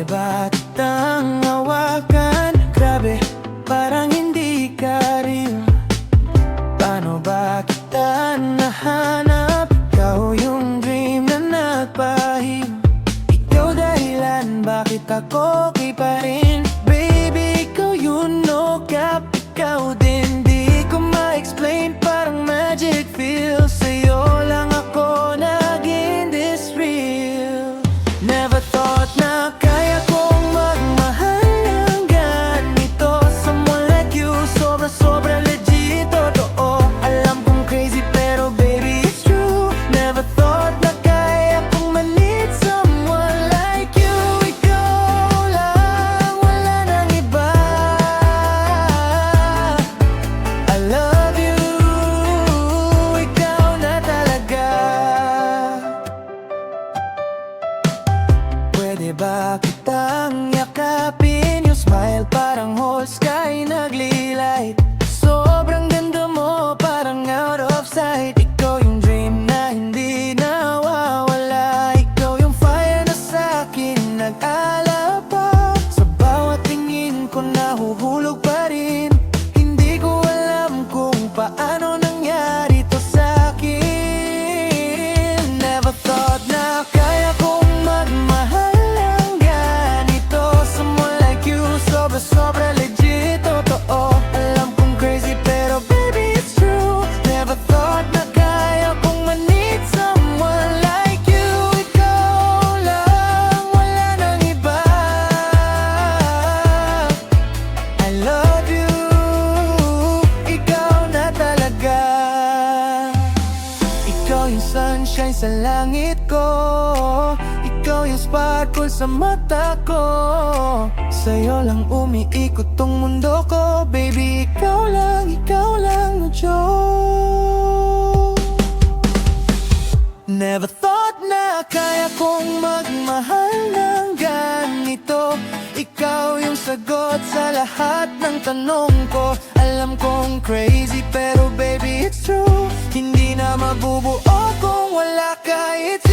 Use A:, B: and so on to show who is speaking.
A: Pwede ba kitang hawakan? Grabe, parang hindi ka rin. Paano ba kita nahanap? Ikaw yung dream na nagpahim. Ikaw dahilan bakit ako okay pa rin. Baby, ikaw yun, no cap. Ikaw din, di ko ma-explain. Parang magic feel. Sa'yo lang ako naging this real. Never thought na kaya kong magmahal ng ganito. Someone like you, sobra-sobra legit. Totoo, alam kong crazy pero baby it's true. Never thought na kaya kong ma-need someone like you. Ikaw lang, wala nang iba. I love you, ikaw na talaga. Pwede ba kitang yakapin? Yung smile parang whole sky naglilight. Sobrang ganda mo, parang out of sight. Ikaw yung dream na hindi nawawala. Ikaw yung fire na sa'kin nag-ala pa. Sa bawat tingin ko nahuhulog pa rin. Hindi ko alam kung paano nangyari to sa'kin. Never thought na kaya kong magmahal ng ganito. Someone like you, sobra-sobra legit. Totoo, alam kong crazy pero baby it's true. Never thought na kaya kong ma-need someone like you. Ikaw lang, wala nang iba. I love you, ikaw na talaga. Ikaw yung sunshine sa langit ko. Ikaw yung sparkle sa mata ko. Sa'yo lang umiikot tong mundo ko. Baby, ikaw lang na Diyos. Never thought na kaya kong magmahal ng ganito. Ikaw yung sagot sa lahat ng tanong ko. Alam kong crazy pero baby it's true. Hindi na mabubuo kung wala ka, it's